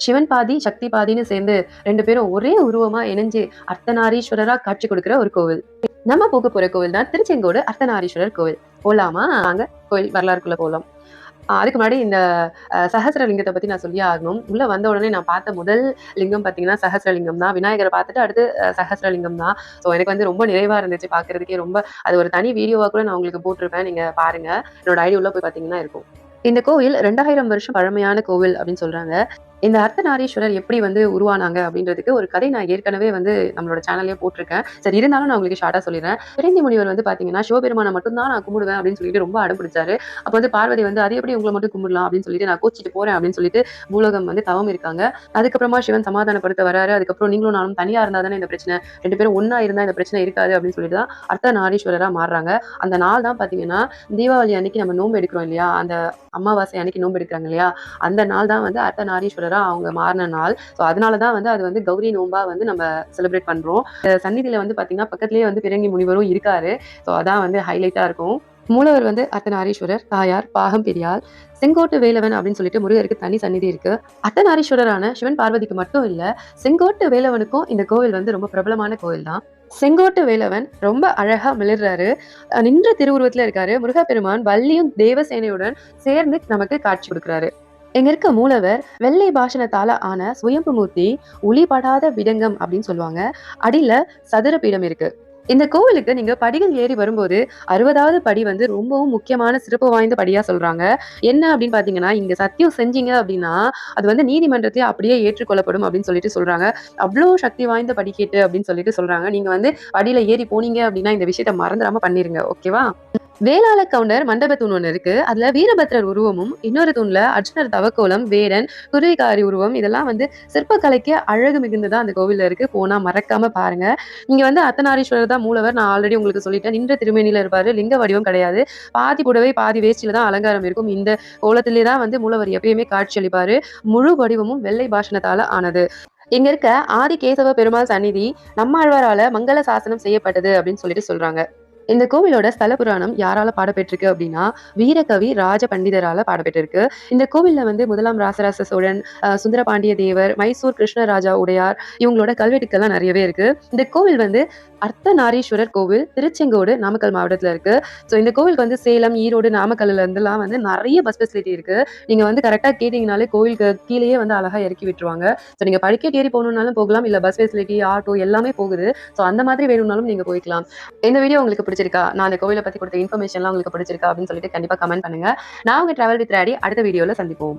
சிவன் பாதி, சக்தி பாதின்னு சேர்ந்து 2 பேரும் ஒரே உருவமா இணைஞ்சு அர்த்தநாரீஸ்வரரா காட்சி கொடுக்கிற ஒரு கோவில். நம்ம போக போற கோவில் தான் திருச்செங்கோடு அர்த்தநாரீஸ்வரர் கோவில். போலாமா? வாங்க கோவில் வரலாறுக்குள்ள போலாம். அதுக்கு முன்னாடி இந்த சஹஸ்ர லிங்கத்தை பத்தி நான் சொல்லியே ஆகணும். உள்ள வந்த உடனே நான் பார்த்த முதல் லிங்கம் பார்த்தீங்கன்னா சஹஸ்ரலிங்கம் தான். விநாயகரை பார்த்துட்டு அடுத்து சஹஸ்ரலிங்கம் தான். ஸோ எனக்கு வந்து ரொம்ப நிறைவா இருந்துச்சு பார்க்கறதுக்கே. ரொம்ப அது ஒரு தனி வீடியோவா கூட நான் உங்களுக்கு போட்டிருப்பேன். நீங்க பாருங்க. என்னோட ஐடி உள்ள போய் பார்த்தீங்கன்னா இருக்கும். இந்த கோவில் 2000 வருஷம் பழமையான கோவில் அப்படின்னு சொல்றாங்க. இந்த அர்த்தநாரீஸ்வரர் எப்படி வந்து உருவானாங்க அப்படின்றதுக்கு ஒரு கதை நான் ஏற்கனவே வந்து நம்மளோட சேனல்லே போட்டிருக்கேன். சரி, இருந்தாலும் நான் உங்களுக்கு ஷார்ட்டா சொல்லிடுறேன். பிரிந்தி முனிவர் வந்து பாத்தீங்கன்னா சிவபெருமானை மட்டும் தான் நான் கும்பிடுவேன் அப்படின்னு சொல்லிட்டு ரொம்ப அடம் பிடிச்சாரு. அப்ப வந்து பார்வதி வந்து அது எப்படி உங்களை மட்டும் கும்பிடலாம் அப்படின்னு சொல்லிட்டு நான் கோச்சிட்டு போறேன் அப்படின்னு சொல்லிட்டு பூலோகம் வந்து தவம் இருக்காங்க. அதுக்கப்புறமா சிவன் சமாதானப்படுத்த வராரு. அதுக்கப்புறம் நீங்களும் நானும் தனியா இருந்தா தானே இந்த பிரச்சனை, 2 பேரும் ஒன்னா இருந்தா இந்த பிரச்சனை இருக்காது அப்படின்னு சொல்லிட்டு தான் அர்த்தநாரீஸ்வரரா மாறுறாங்க. அந்த நாள் தான் பாத்தீங்கன்னா தீபாவளி அன்னைக்கு நம்ம நோன்பு எடுக்கிறோம் இல்லையா, அந்த அமாவாசை அன்னைக்கு நோன்பு எடுக்கிறாங்க இல்லையா, அந்த நாள் தான் வந்து அர்த்தநாரீஸ்வரரா அவங்க மாறின நாள். ஸோ அதனாலதான் வந்து அது வந்து கௌரி நோன்பா வந்து நம்ம செலிப்ரேட் பண்றோம். சந்நிதியில வந்து பாத்தீங்கன்னா பக்கத்துலயே வந்து பிறங்கி முனிவரும் இருக்காரு. ஸோ அதான் வந்து ஹைலைட்டா இருக்கும். மூலவர் வந்து அர்த்தநாரீஸ்வரர், தாயார் பாகம் பெரியாள், செங்கோட்டு வேலவன் அப்படின்னு சொல்லிட்டு முருகருக்கு தனி சந்நிதி இருக்கு. அர்த்தநாரீஸ்வரரான சிவன் பார்வதிக்கு மட்டும் இல்ல, செங்கோட்டு வேலவனுக்கும் இந்த கோவில் வந்து ரொம்ப பிரபலமான கோவில் தான். செங்கோட்டு வேலவன் ரொம்ப அழகா மிளர்றாரு. நின்ற திருவுருவத்துல இருக்காரு. முருகப்பெருமான் வள்ளியும் தேவசேனையுடன் சேர்ந்து நமக்கு காட்சி கொடுக்கிறாரு. இங்க இருக்க மூலவர் வெள்ளை பாஷணத்தால ஆன சுயம்பு மூர்த்தி, ஒளிபடாத விடங்கம் அப்படின்னு சொல்லுவாங்க. அடியில சதுர பீடம் இருக்கு. இந்த கோவிலுக்கு நீங்க படிகள் ஏறி வரும்போது 60வது படி வந்து ரொம்பவும் முக்கியமான சிறப்பு வாய்ந்த படியா சொல்றாங்க. என்ன அப்படின்னு பாத்தீங்கன்னா, இங்க சத்தியம் செஞ்சீங்க அப்படின்னா அது வந்து நீதிமன்றத்திலே அப்படியே ஏற்றுக்கொள்ளப்படும் அப்படின்னு சொல்லிட்டு சொல்றாங்க. அவ்வளோ சக்தி வாய்ந்த படிக்கேட்டு அப்படின்னு சொல்லிட்டு சொல்றாங்க. நீங்க வந்து படியில ஏறி போனீங்க அப்படின்னா இந்த விஷயத்த மறந்துடாம பண்ணிருங்க. ஓகேவா? வேளாள கவுண்டர் மண்டப தூண் ஒண்ணு இருக்கு. அதுல வீரபத்ரர் உருவமும், இன்னொரு தூண்ல அர்ஜுனர் தவக்கோலம், வேடன், குருவிகாரி உருவம், இதெல்லாம் வந்து சிற்பக்கலைக்கு அழகு மிகுந்ததா அந்த கோவில்ல இருக்கு. போனா மறக்காம பாருங்க. இங்க வந்து அர்த்தநாரீஸ்வரர் தான் மூலவர். நான் ஆல்ரெடி உங்களுக்கு சொல்லிட்டேன். நின்ற திருமேனில இருப்பாரு. லிங்க வடிவம் கிடையாது. பாதி புடவை பாதி வேஷ்டியில தான் அலங்காரம் இருக்கும். இந்த கோலத்திலே தான் வந்து மூலவர் எப்பயுமே காட்சி அளிப்பாரு. முழு வடிவமும் வெள்ளை பாஷணத்தால ஆனது. இங்க இருக்க ஆதி கேசவ பெருமாள் சந்நிதி நம்மாழ்வாரால மங்கள சாசனம் செய்யப்பட்டது அப்படின்னு சொல்லிட்டு சொல்றாங்க. இந்த கோவிலோட ஸ்தல புராணம் யாரால பாடப்பெற்றிருக்கு அப்படின்னா வீரகவி ராஜ பண்டிதரால பாடப்பெற்றிருக்கு. இந்த கோவில்ல வந்து முதலாம் ராசராச சோழன், சுந்தரபாண்டிய தேவர், மைசூர் கிருஷ்ணராஜா உடையார் இவங்களோட கல்வெட்டுக்கள்லாம் நிறையவே இருக்கு. இந்த கோவில் வந்து அர்த்தநாரீஸ்வரர் கோவில் திருச்செங்கோடு நாமக்கல் மாவட்டத்துல இருக்கு. ஸோ இந்த கோவிலுக்கு வந்து சேலம், ஈரோடு, நாமக்கல்ல இருந்துலாம் வந்து நிறைய பஸ் ஃபெசிலிட்டி இருக்கு. நீங்க வந்து கரெக்டா கேட்டீங்கனாலே கோவிலுக்கு கீழேயே வந்து அழகா இறக்கி விட்டுருவாங்க. ஸோ நீங்க படிக்கட்டு ஏறி போகணும்னாலும் போகலாம், இல்ல பஸ் ஃபெசிலிட்டி, ஆட்டோ எல்லாமே போகுது. ஸோ அந்த மாதிரி வேணும்னாலும் நீங்க போய்க்கலாம். இந்த வீடியோ உங்களுக்கு பிடிச்சிருக்கா, நான் அந்த கோவிலை பத்தி கொடுத்த இன்ஃபர்மேஷன்லாம் உங்களுக்கு பிடிச்சிருக்கா அப்படின்னு சொல்லிட்டு கண்டிப்பா கமெண்ட் பண்ணுங்க. நான் உங்க டிராவல் வித் ராடி அடுத்த வீடியோல சந்திப்போம்.